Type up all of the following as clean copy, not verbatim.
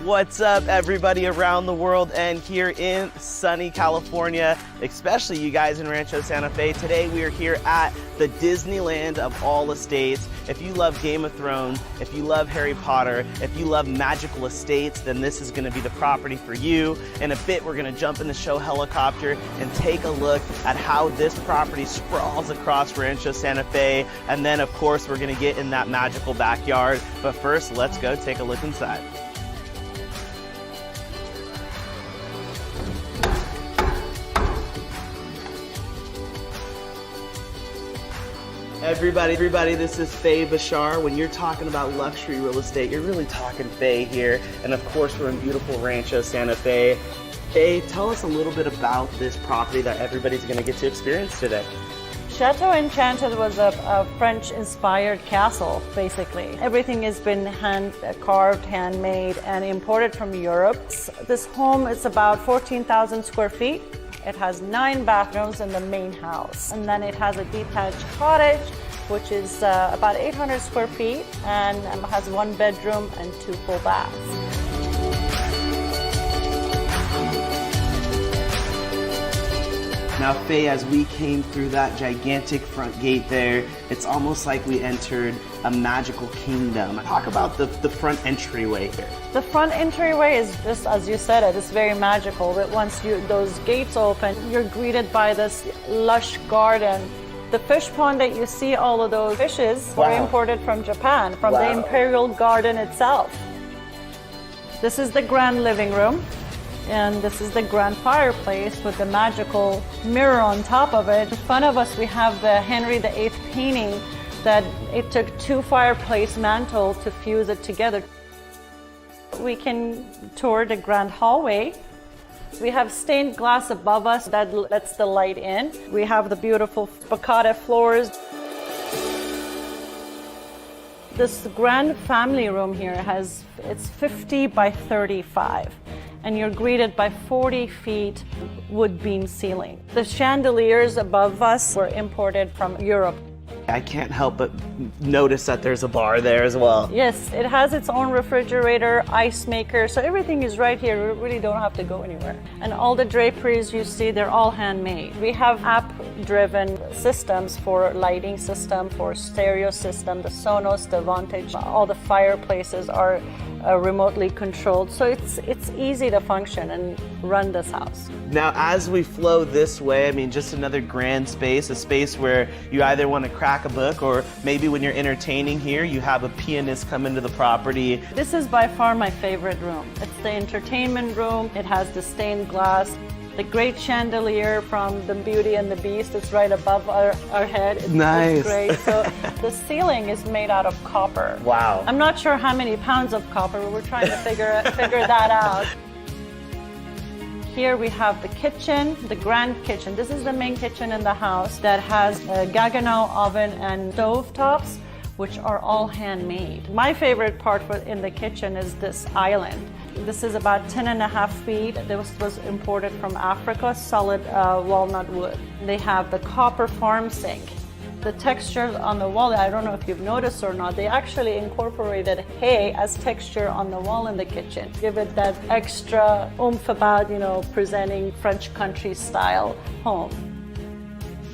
What's up, everybody around the world and here in sunny California, especially you guys in Rancho Santa Fe. Today we are here at the Disneyland of all estates. If you love Game of Thrones, if you love Harry Potter, if you love magical estates, then this is going to be the property for you. In a bit, we're going to jump in the show helicopter and take a look at how this property sprawls across Rancho Santa Fe. And then, of course, we're going to get in that magical backyard. But first, let's go take a look inside. Everybody, this is Faye Bashar. When you're talking about luxury real estate, you're really talking Faye here. And of course, we're in beautiful Rancho Santa Fe. Faye, tell us a little bit about this property that everybody's going to get to experience today. Chateau Enchanted was a French-inspired castle, basically. Everything has been hand-carved, handmade, and imported from Europe. This home is about 14,000 square feet. It has 9 bathrooms in the main house. And then it has a detached cottage, which is about 800 square feet and has 1 bedroom and 2 full baths. Now, Faye, as we came through that gigantic front gate there, it's almost like we entered a magical kingdom. Talk about the front entryway here. The front entryway is just, as you said, it's very magical. But once those gates open, you're greeted by this lush garden. The fish pond that you see, all of those fishes were imported from Japan, from the Imperial Garden itself. This is the grand living room. And this is the grand fireplace with the magical mirror on top of it. In front of us, we have the Henry VIII painting that it took 2 fireplace mantles to fuse it together. We can tour the grand hallway. We have stained glass above us that lets the light in. We have the beautiful Bacata floors. This grand family room here it's 50 by 35. And you're greeted by 40 feet wood beam ceiling. The chandeliers above us were imported from Europe. I can't help but notice that there's a bar there as well. Yes, it has its own refrigerator, ice maker, so everything is right here. We really don't have to go anywhere. And all the draperies you see, they're all handmade. We have app-driven systems for lighting system, for stereo system, the Sonos, the Vantage. All the fireplaces are remotely controlled, so it's easy to function and run this house. Now, as we flow this way, I mean, just another grand space, a space where you either want to crack a book or maybe when you're entertaining here, you have a pianist come into the property. This is by far my favorite room. It's the entertainment room. It has the stained glass. The great chandelier from the Beauty and the Beast is right above our head. It's great. So the ceiling is made out of copper. Wow. I'm not sure how many pounds of copper, but we're trying to figure that out. Here we have the kitchen, the grand kitchen. This is the main kitchen in the house that has a Gaggenau oven and stove tops, which are all handmade. My favorite part in the kitchen is this island. This is about 10.5 feet. This was imported from Africa, solid walnut wood. They have the copper farm sink. The textures on the wall, I don't know if you've noticed or not, they actually incorporated hay as texture on the wall in the kitchen. Give it that extra oomph about, presenting French country style home.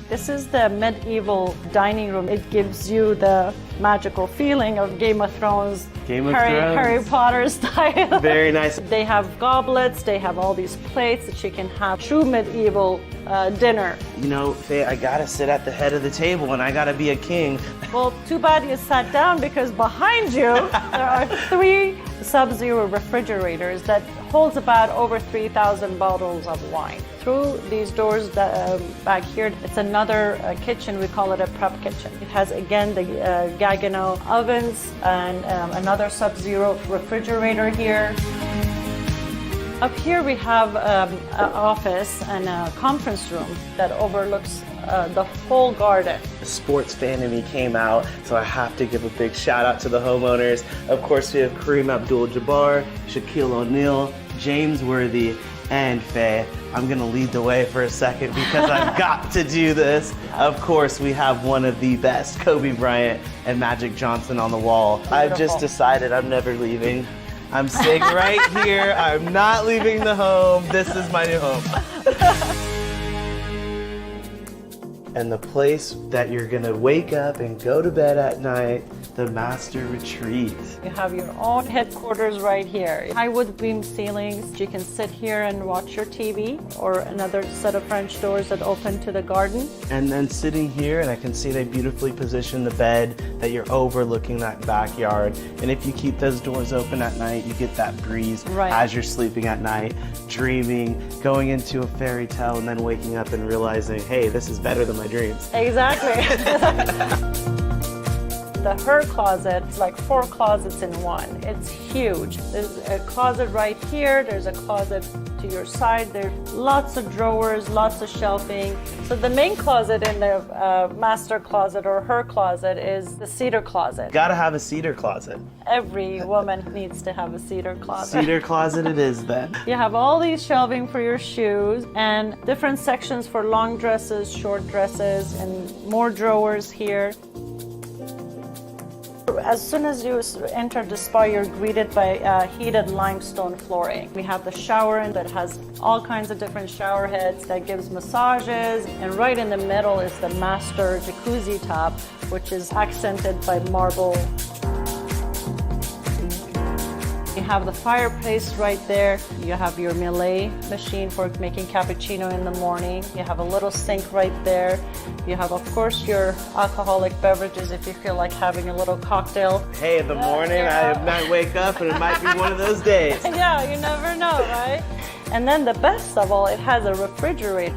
This is the medieval dining room. It gives you the magical feeling of Game of Thrones, Harry Potter style. Very nice. They have goblets, they have all these plates that you can have true medieval dinner. Faye, I gotta sit at the head of the table and I gotta be a king. Well, too bad you sat down because behind you there are 3 Sub-Zero refrigerators that holds about over 3,000 bottles of wine. Through these doors back here, it's another kitchen. We call it a prep kitchen. It has, again, the Gaggenau ovens and another Sub-Zero refrigerator here. Up here we have an office and a conference room that overlooks the whole garden. The sports fan in me came out, so I have to give a big shout out to the homeowners. Of course, we have Kareem Abdul-Jabbar, Shaquille O'Neal, James Worthy, and Faye. I'm gonna lead the way for a second because I've got to do this. Of course, we have one of the best, Kobe Bryant and Magic Johnson on the wall. Beautiful. I've just decided I'm never leaving I'm staying right here. I'm not leaving the home. This is my new home. And the place that you're gonna wake up and go to bed at night, the master retreat. You have your own headquarters right here. High wood beam ceilings. You can sit here and watch your TV, or another set of French doors that open to the garden. And then sitting here, and I can see they beautifully position the bed that you're overlooking that backyard. And if you keep those doors open at night, you get that breeze as you're sleeping at night, dreaming, going into a fairy tale, and then waking up and realizing, hey, this is better than my dreams. Exactly. The her closet, it's like 4 closets in one. It's huge. There's a closet right here. There's a closet to your side. There's lots of drawers, lots of shelving. So the main closet in the master closet or her closet is the cedar closet. Gotta have a cedar closet. Every woman needs to have a cedar closet. Cedar closet it is then. You have all these shelving for your shoes and different sections for long dresses, short dresses, and more drawers here. As soon as you enter the spa, you're greeted by heated limestone flooring. We have the shower that has all kinds of different shower heads that gives massages, and right in the middle is the master jacuzzi tub, which is accented by marble. You have the fireplace right there. You have your Millet machine for making cappuccino in the morning. You have a little sink right there. You have, of course, your alcoholic beverages if you feel like having a little cocktail. Hey, in the morning, I might wake up and it might be one of those days. Yeah, you never know, right? And then the best of all, it has a refrigerator.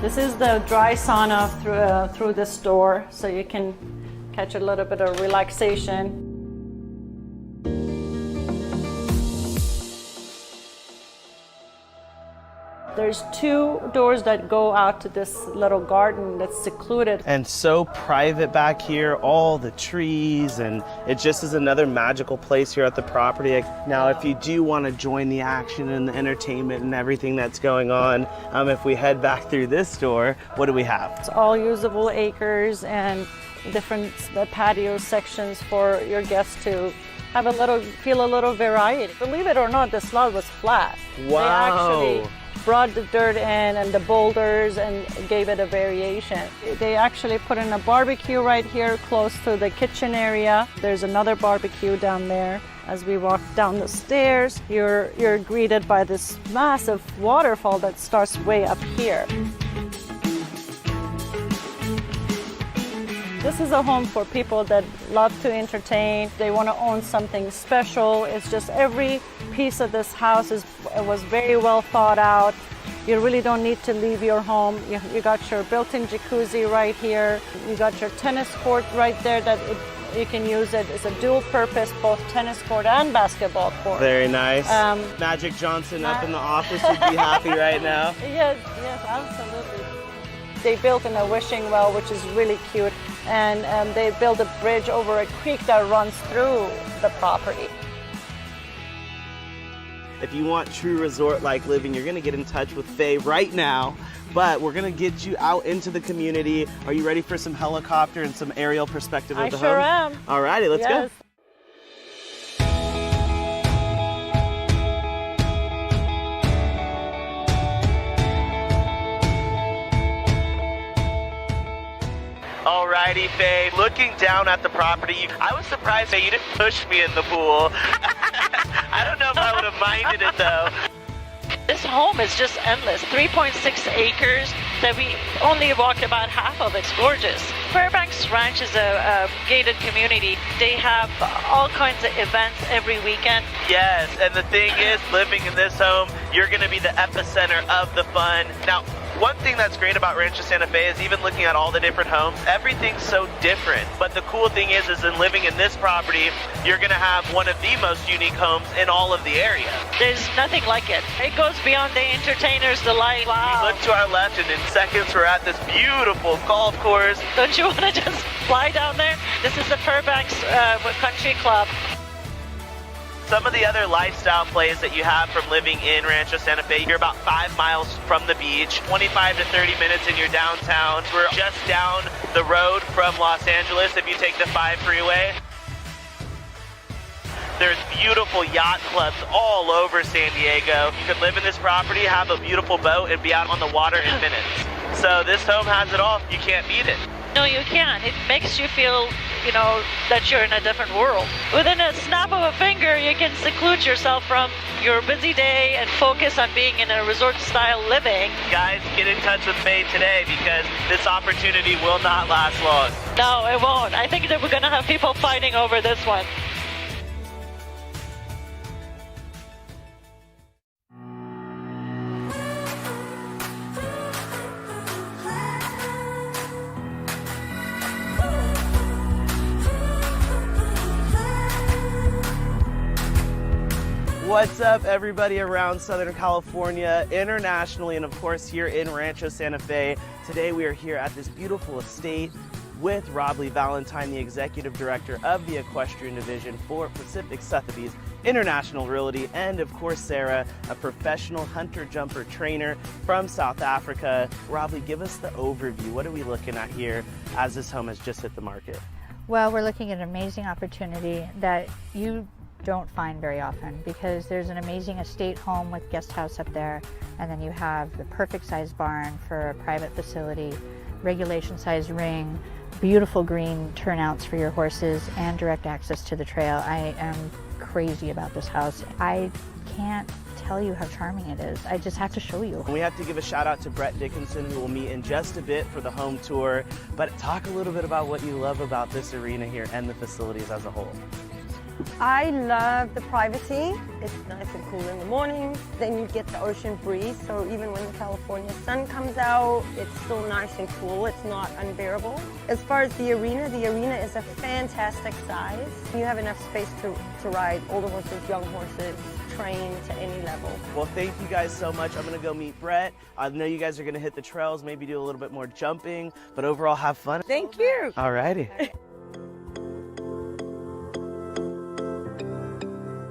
This is the dry sauna through this door, so you can catch a little bit of relaxation. There's 2 doors that go out to this little garden that's secluded. And so private back here, all the trees, and it just is another magical place here at the property. Now, if you do want to join the action and the entertainment and everything that's going on, if we head back through this door, what do we have? It's all usable acres and different patio sections for your guests to have feel a little variety. Believe it or not, this lot was flat. Wow. They actually brought the dirt in and the boulders and gave it a variation. They actually put in a barbecue right here close to the kitchen area. There's another barbecue down there. As we walk down the stairs, you're greeted by this massive waterfall that starts way up here. This is a home for people that love to entertain. They want to own something special. It's just every piece of this house was very well thought out. You really don't need to leave your home. You got your built-in jacuzzi right here. You got your tennis court right there that you can use it as a dual purpose, both tennis court and basketball court. Very nice. Magic Johnson up in the office would be happy right now. Yes, absolutely. They built in a wishing well, which is really cute, and they built a bridge over a creek that runs through the property. If you want true resort-like living, you're gonna get in touch with Faye right now, but we're gonna get you out into the community. Are you ready for some helicopter and some aerial perspective of the home? I sure am. All righty, let's go. Alrighty, Faye. Looking down at the property, I was surprised that you didn't push me in the pool. I don't know if I would have minded it though. This home is just endless. 3.6 acres that we only walked about half of. It's gorgeous. Fairbanks Ranch is a gated community. They have all kinds of events every weekend. Yes, and the thing is, living in this home, you're going to be the epicenter of the fun. Now, one thing that's great about Rancho Santa Fe is even looking at all the different homes, everything's so different. But the cool thing is in living in this property, you're going to have one of the most unique homes in all of the area. There's nothing like it. It goes beyond the entertainer's delight. Wow. Look to our left, and in seconds, we're at this beautiful golf course. Don't you want to just fly down there? This is the Fairbanks Country Club. Some of the other lifestyle plays that you have from living in Rancho Santa Fe, you're about 5 miles from the beach, 25 to 30 minutes in your downtown. We're just down the road from Los Angeles if you take the 5 freeway. There's beautiful yacht clubs all over San Diego. You could live in this property, have a beautiful boat, and be out on the water in minutes. So this home has it all. You can't beat it. No, you can't. It makes you feel, you know, that you're in a different world. Within a snap of a finger, you can seclude yourself from your busy day and focus on being in a resort-style living. Guys, get in touch with Faye today because this opportunity will not last long. No, it won't. I think that we're going to have people fighting over this one. What's up, everybody around Southern California, internationally, and of course here in Rancho Santa Fe. Today we are here at this beautiful estate with Rob Lee Valentine, the Executive Director of the Equestrian Division for Pacific Sotheby's International Realty, and of course Sarah, a professional hunter-jumper trainer from South Africa. Rob Lee, give us the overview. What are we looking at here as this home has just hit the market? Well, we're looking at an amazing opportunity that you don't find very often, because there's an amazing estate home with guest house up there, and then you have the perfect size barn for a private facility, regulation size ring, beautiful green turnouts for your horses, and direct access to the trail. I am crazy about this house. I can't tell you how charming it is. I just have to show you. We have to give a shout out to Brett Dickinson, who will meet in just a bit for the home tour, but talk a little bit about what you love about this arena here and the facilities as a whole. I love the privacy. It's nice and cool in the mornings. Then you get the ocean breeze, so even when the California sun comes out, it's still nice and cool. It's not unbearable. As far as the arena is a fantastic size. You have enough space to ride older horses, young horses, train to any level. Well, thank you guys so much. I'm gonna go meet Brett. I know you guys are gonna hit the trails, maybe do a little bit more jumping, but overall have fun. Thank you. All righty.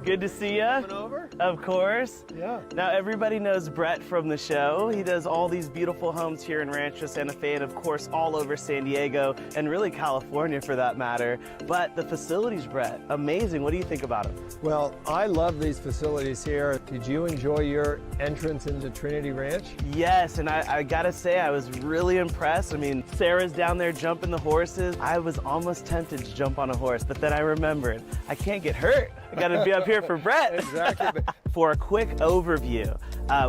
Good to see you. Coming over? Of course. Yeah. Now everybody knows Brett from the show. He does all these beautiful homes here in Rancho Santa Fe and of course all over San Diego and really California for that matter. But the facilities, Brett, amazing. What do you think about them? Well, I love these facilities here. Did you enjoy your entrance into Trinity Ranch? Yes, and I gotta say I was really impressed. I mean, Sarah's down there jumping the horses. I was almost tempted to jump on a horse, but then I remembered I can't get hurt. I gotta be up here for Brett. Exactly. For a quick overview,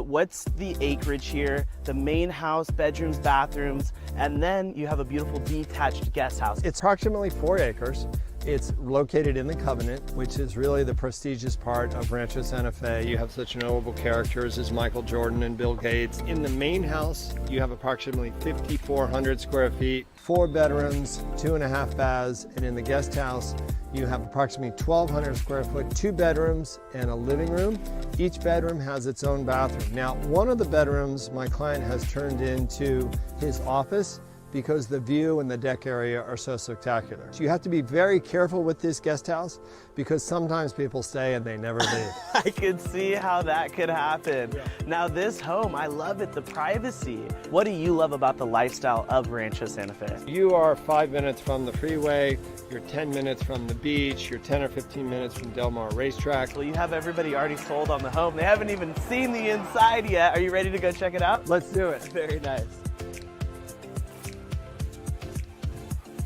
what's the acreage here? The main house, bedrooms, bathrooms, and then you have a beautiful detached guest house. It's approximately 4 acres. It's located in the Covenant, which is really the prestigious part of Rancho Santa Fe. You have such notable characters as Michael Jordan and Bill Gates. In the main house, you have approximately 5,400 square feet, 4 bedrooms, 2.5 baths, and in the guest house, you have approximately 1,200 square foot, 2 bedrooms and a living room. Each bedroom has its own bathroom. Now, one of the bedrooms my client has turned into his office because the view and the deck area are so spectacular. So you have to be very careful with this guest house because sometimes people stay and they never leave. I can see how that could happen. Yeah. Now this home, I love it, the privacy. What do you love about the lifestyle of Rancho Santa Fe? You are 5 minutes from the freeway, you're 10 minutes from the beach, you're 10 or 15 minutes from Del Mar Racetrack. Well, you have everybody already sold on the home. They haven't even seen the inside yet. Are you ready to go check it out? Let's do it. Very nice.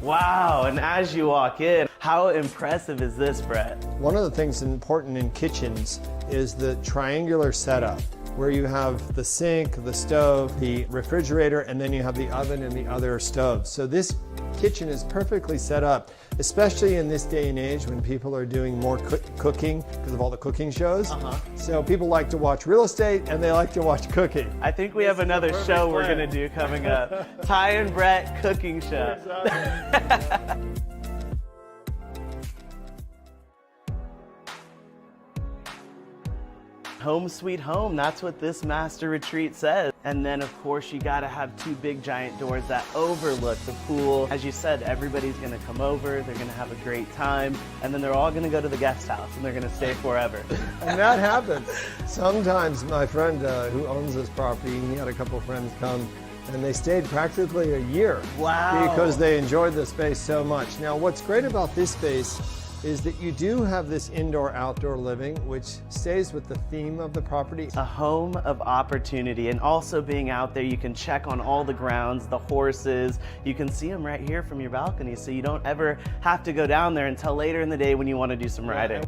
Wow, and as you walk in, how impressive is this, Brett? One of the things important in kitchens is the triangular setup, where you have the sink, the stove, the refrigerator, and then you have the oven and the other stoves. So this kitchen is perfectly set up, especially in this day and age when people are doing more cooking because of all the cooking shows. So people like to watch real estate and they like to watch cooking. I think we have another show we're gonna do coming up. Ty and Brett cooking show. Home sweet home, that's what this master retreat says. And then of course you gotta have 2 big giant doors that overlook the pool. As you said, everybody's gonna come over, they're gonna have a great time, and then they're all gonna go to the guest house and they're gonna stay forever. And that happens. Sometimes my friend who owns this property, he had a couple friends come and they stayed practically a year. Wow. Because they enjoyed the space so much. Now what's great about this space is that you do have this indoor-outdoor living, which stays with the theme of the property. A home of opportunity, and also being out there, you can check on all the grounds, the horses. You can see them right here from your balcony, so you don't ever have to go down there until later in the day when you want to do some riding.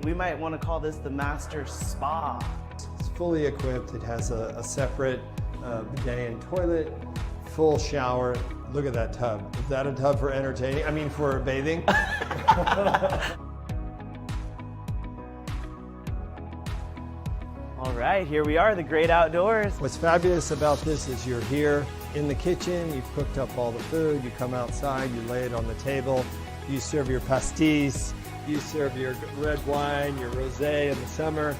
We might want to call this the master spa. It's fully equipped. It has a separate bidet and toilet, full shower. Look at that tub. Is that a tub for entertaining? I mean, for bathing? All right, here we are, the great outdoors. What's fabulous about this is you're here in the kitchen, you've cooked up all the food, you come outside, you lay it on the table, you serve your pastis, you serve your red wine, your rosé in the summer,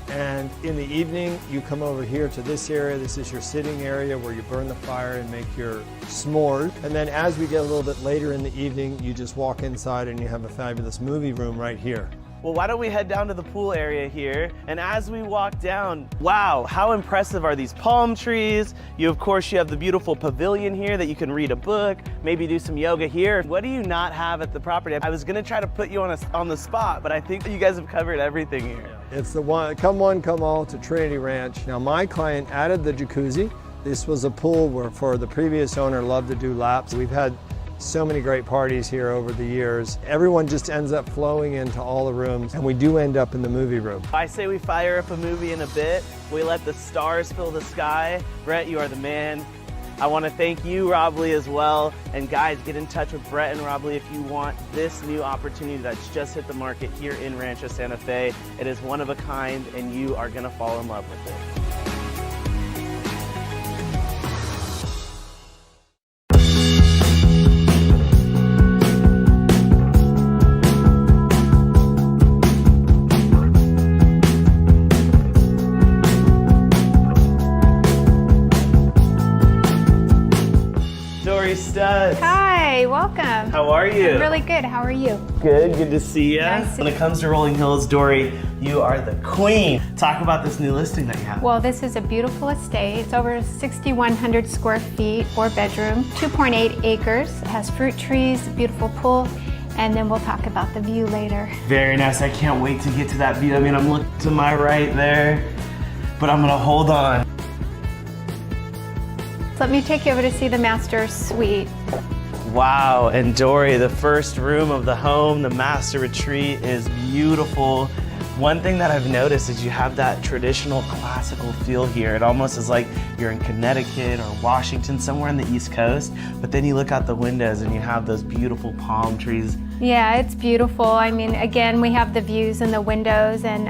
and in the evening, you come over here to this area. This is your sitting area where you burn the fire and make your s'mores. And then as we get a little bit later in the evening, you just walk inside and you have a fabulous movie room right here. Well, why don't we head down to the pool area here? And as we walk down, wow, how impressive are these palm trees? Of course, you have the beautiful pavilion here that you can read a book, maybe do some yoga here. What do you not have at the property? I was gonna try to put you on the spot, but I think that you guys have covered everything here. It's the one, come all to Trinity Ranch. Now, my client added the jacuzzi. This was a pool where for the previous owner loved to do laps. We've had so many great parties here over the years. Everyone just ends up flowing into all the rooms, and we do end up in the movie room. I say we fire up a movie in a bit. We let the stars fill the sky. Brett, you are the man. I want to thank you, Rob Lee, as well. And guys, get in touch with Brett and Rob Lee if you want this new opportunity that's just hit the market here in Rancho Santa Fe. It is one of a kind, and you are going to fall in love with it. Studs. Hi, welcome. How are you? I'm really good. How are you? Good to see you. Nice to When it comes to Rolling Hills, Dory, you are the queen. Talk about this new listing that you have. Well, this is a beautiful estate. It's over 6,100 square feet, 4-bedroom, 2.8 acres. It has fruit trees, a beautiful pool, and then we'll talk about the view later. Very nice. I can't wait to get to that view. I mean, I'm looking to my right there, but I'm gonna hold on. Let me take you over to see the master suite. Wow, and Dory, the first room of the home, the master retreat, is beautiful. One thing that I've noticed is you have that traditional classical feel here. It almost is like you're in Connecticut or Washington, somewhere on the East Coast, but then you look out the windows and you have those beautiful palm trees. Yeah, it's beautiful. I mean, again, we have the views and the windows, and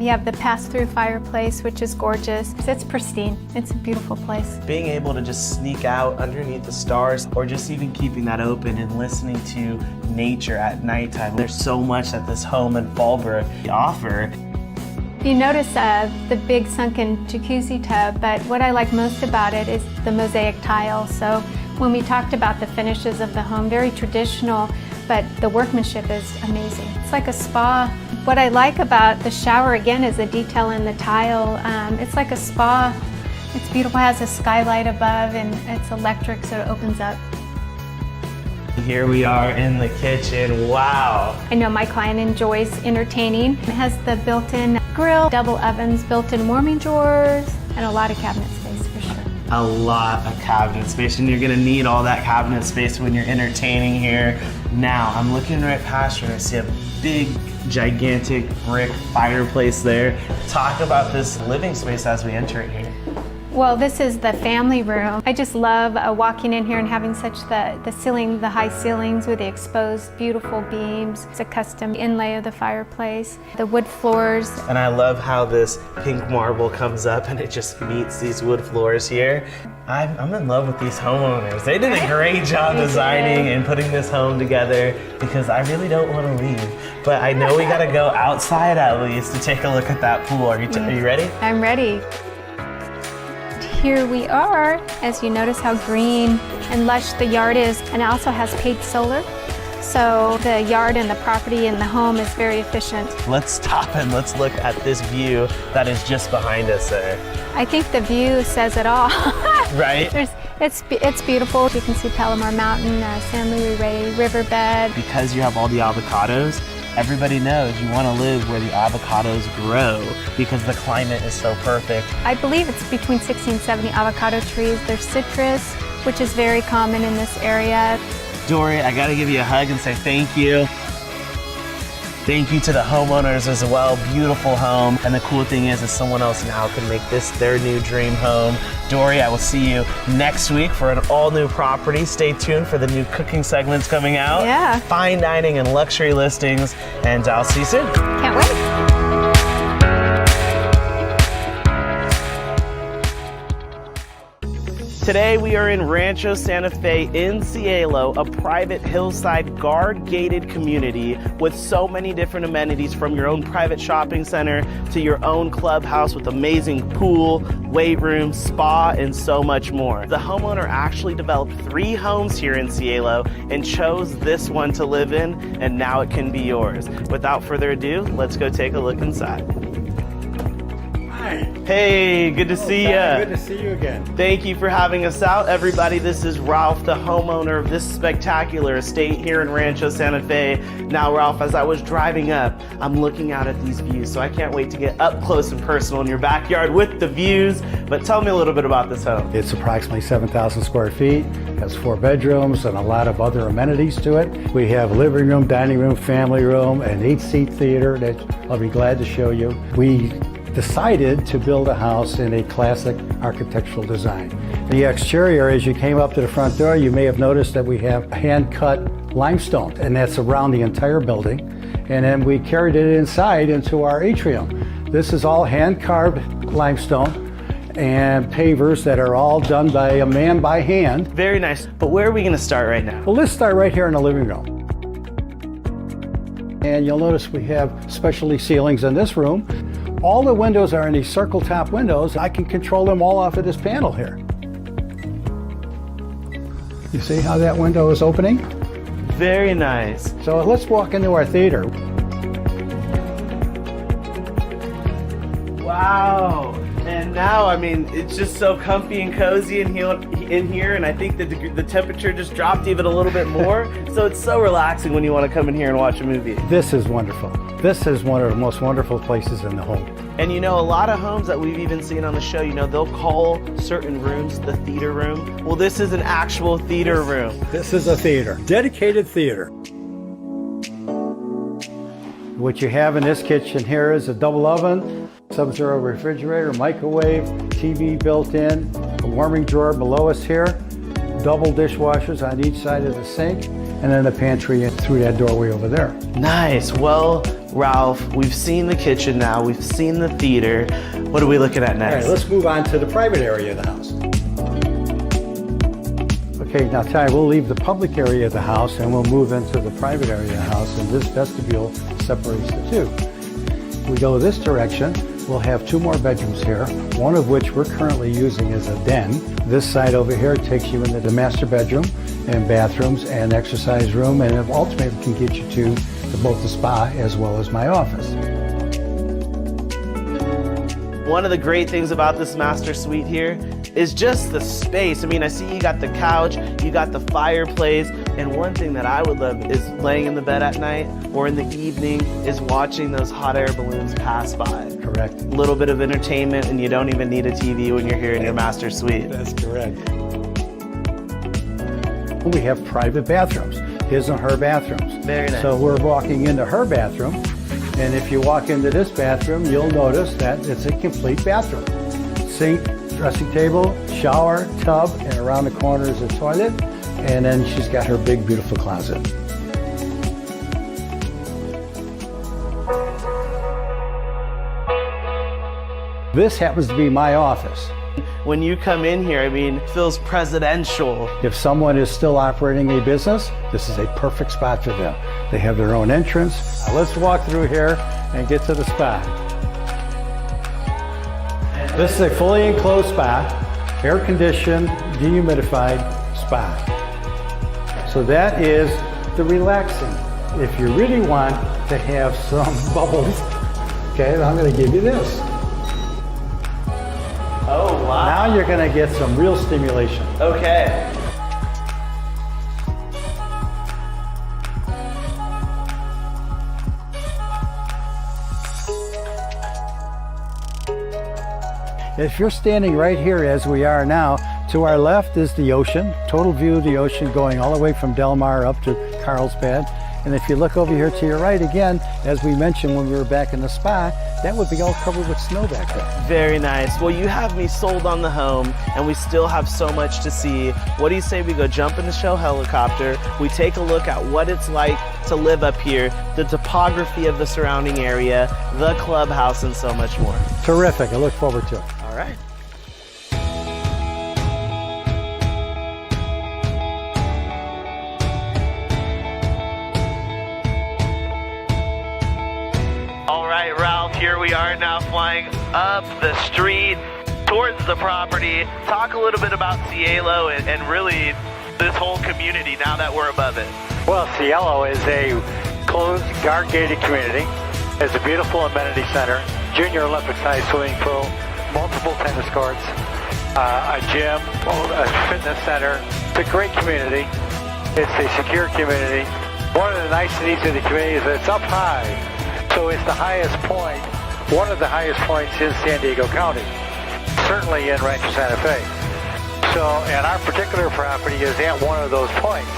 you have the pass-through fireplace, which is gorgeous. It's pristine. It's a beautiful place. Being able to just sneak out underneath the stars, or just even keeping that open and listening to nature at nighttime. There's so much that this home in Fallbrook offer. You notice the big sunken jacuzzi tub, but what I like most about it is the mosaic tile. So when we talked about the finishes of the home, very traditional, but the workmanship is amazing. It's like a spa. What I like about the shower, again, is the detail in the tile. It's like a spa. It's beautiful. It has a skylight above, and it's electric, so it opens up. Here we are in the kitchen. Wow. I know my client enjoys entertaining. It has the built-in grill, double ovens, built-in warming drawers, and a lot of cabinet space for sure. A lot of cabinet space, and you're gonna need all that cabinet space when you're entertaining here. Now, I'm looking right past you and I see a big, gigantic brick fireplace there. Talk about this living space as we enter it here. Well, this is the family room. I just love walking in here and having such the ceiling, the high ceilings with the exposed beautiful beams. It's a custom inlay of the fireplace, the wood floors. And I love how this pink marble comes up and it just meets these wood floors here. I'm in love with these homeowners. They did a great job designing and putting this home together, because I really don't want to leave. But I know we gotta go outside at least to take a look at that pool. Are you ready? I'm ready. Here we are. As you notice how green and lush the yard is, and it also has paid solar. So the yard and the property and the home is very efficient. Let's stop and let's look at this view that is just behind us there. I think the view says it all. Right? It's beautiful. You can see Palomar Mountain, San Luis Rey riverbed. Because you have all the avocados, everybody knows you want to live where the avocados grow because the climate is so perfect. I believe it's between 60 and 70 avocado trees. There's citrus, which is very common in this area. Dory, I gotta give you a hug and say thank you. Thank you to the homeowners as well. Beautiful home. And the cool thing is someone else now can make this their new dream home. Dory, I will see you next week for an all new property. Stay tuned for the new cooking segments coming out. Yeah. Fine dining and luxury listings. And I'll see you soon. Can't wait. Today we are in Rancho Santa Fe in Cielo, a private hillside guard-gated community with so many different amenities, from your own private shopping center to your own clubhouse with amazing pool, weight room, spa, and so much more. The homeowner actually developed 3 homes here in Cielo and chose this one to live in, and now it can be yours. Without further ado, let's go take a look inside. Hey, good to see you. Good to see you again. Thank you for having us out, everybody. This is Ralph, the homeowner of this spectacular estate here in Rancho Santa Fe. Now, Ralph, as I was driving up, I'm looking out at these views, so I can't wait to get up close and personal in your backyard with the views. But tell me a little bit about this home. It's approximately 7,000 square feet, has 4 bedrooms and a lot of other amenities to it. We have a living room, dining room, family room, an 8-seat theater that I'll be glad to show you. We decided to build a house in a classic architectural design. The exterior, as you came up to the front door, you may have noticed that we have hand-cut limestone, and that's around the entire building. And then we carried it inside into our atrium. This is all hand-carved limestone and pavers that are all done by a man by hand. Very nice. But where are we going to start right now? Well, let's start right here in the living room. And you'll notice we have specialty ceilings in this room. All the windows are in these circle top windows. I can control them all off of this panel here. You see how that window is opening? Very nice. So let's walk into our theater. Wow. And now, I mean, it's just so comfy and cozy in here, and I think that the temperature just dropped even a little bit more. So it's so relaxing when you want to come in here and watch a movie. This is wonderful. This is one of the most wonderful places in the home. And you know, a lot of homes that we've even seen on the show, you know, they'll call certain rooms the theater room. Well, this is an actual theater room. This is a theater, dedicated theater. What you have in this kitchen here is a double oven, sub-zero refrigerator, microwave, TV built in, a warming drawer below us here, double dishwashers on each side of the sink, and then the pantry through that doorway over there. Nice. Well, Ralph, we've seen the kitchen now, we've seen the theater. What are we looking at next? All right, let's move on to the private area of the house. Okay, now Ty, we'll leave the public area of the house and we'll move into the private area of the house, and this vestibule separates the two. If we go this direction, we'll have 2 more bedrooms here, one of which we're currently using as a den. This side over here takes you into the master bedroom and bathrooms and exercise room, and ultimately can get you to both the spa as well as my office. One of the great things about this master suite here is just the space. I mean, I see you got the couch, you got the fireplace, and one thing that I would love is laying in the bed at night or in the evening is watching those hot air balloons pass by. Correct. A little bit of entertainment, and you don't even need a TV when you're here in your master suite. That's correct. We have private bathrooms, his and her bathrooms. Very nice. So we're walking into her bathroom, and if you walk into this bathroom, you'll notice that it's a complete bathroom. Sink, dressing table, shower, tub, and around the corner is a toilet, and then she's got her big, beautiful closet. This happens to be my office. When you come in here, I mean, it feels presidential. If someone is still operating a business, this is a perfect spot for them. They have their own entrance. Now let's walk through here and get to the spa. This is a fully enclosed spa, air-conditioned, dehumidified spa. So that is the relaxing. If you really want to have some bubbles, okay, I'm going to give you this. Oh, wow. Now you're going to get some real stimulation. Okay. If you're standing right here as we are now, to our left is the ocean, total view of the ocean going all the way from Del Mar up to Carlsbad. And if you look over here to your right again, as we mentioned when we were back in the spa, that would be all covered with snow back there. Very nice. Well, you have me sold on the home, and we still have so much to see. What do you say we go jump in the show helicopter, we take a look at what it's like to live up here, the topography of the surrounding area, the clubhouse, and so much more. Terrific. I look forward to it. All right. All right, Ralph, here we are now flying up the street towards the property. Talk a little bit about Cielo and really this whole community now that we're above it. Well, Cielo is a closed, guard-gated community. It's a beautiful amenity center, junior Olympic-sized swimming pool, multiple tennis courts, a gym, a fitness center. It's a great community. It's a secure community. One of the niceties of the community is that it's up high. So it's the highest point, one of the highest points in San Diego County, certainly in Rancho Santa Fe. So, and our particular property is at one of those points.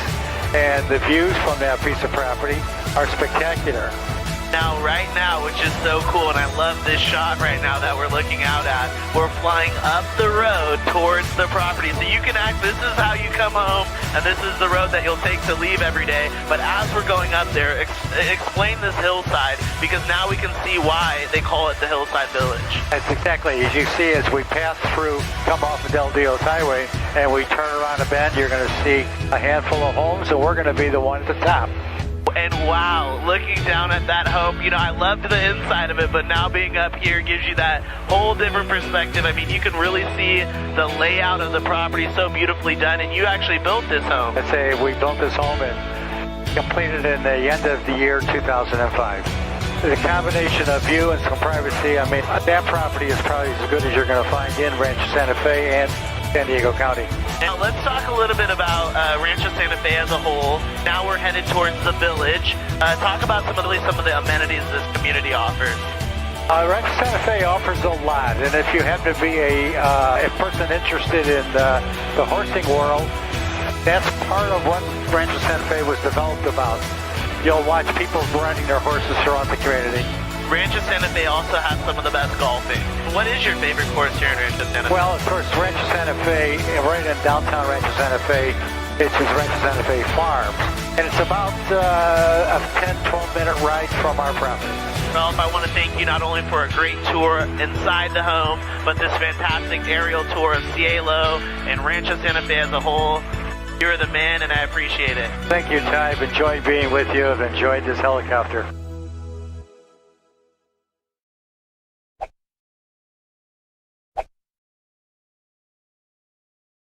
And the views from that piece of property are spectacular. Now, right now, which is so cool, and I love this shot right now that we're looking out at, we're flying up the road towards the property. So you can this is how you come home, and this is the road that you'll take to leave every day. But as we're going up there, explain this hillside, because now we can see why they call it the Hillside Village. That's exactly, as you see, as we pass through, come off of Del Dios Highway, and we turn around a bend, you're going to see a handful of homes, and we're going to be the one at the top. And wow, looking down at that home, you know, I loved the inside of it, but now being up here gives you that whole different perspective. I mean, you can really see the layout of the property so beautifully done, and you actually built this home. I'd say we built this home and completed in the end of the year 2005. The combination of view and some privacy, I mean, that property is probably as good as you're going to find in Rancho Santa Fe and San Diego County. Now let's talk a little bit about Rancho Santa Fe as a whole. Now we're headed towards the village. Talk about some of the amenities this community offers. Rancho Santa Fe offers a lot, and if you happen to be a person interested in the horsing world, that's part of what Rancho Santa Fe was developed about. You'll watch people riding their horses throughout the community. Rancho Santa Fe also has some of the best golfing. What is your favorite course here in Rancho Santa Fe? Well, of course, Rancho Santa Fe, right in downtown Rancho Santa Fe, it's Rancho Santa Fe Farm. And it's about a 10, 12-minute ride from our property. Ralph, I want to thank you not only for a great tour inside the home, but this fantastic aerial tour of Cielo and Rancho Santa Fe as a whole. You're the man, and I appreciate it. Thank you, Ty. I've enjoyed being with you. I've enjoyed this helicopter.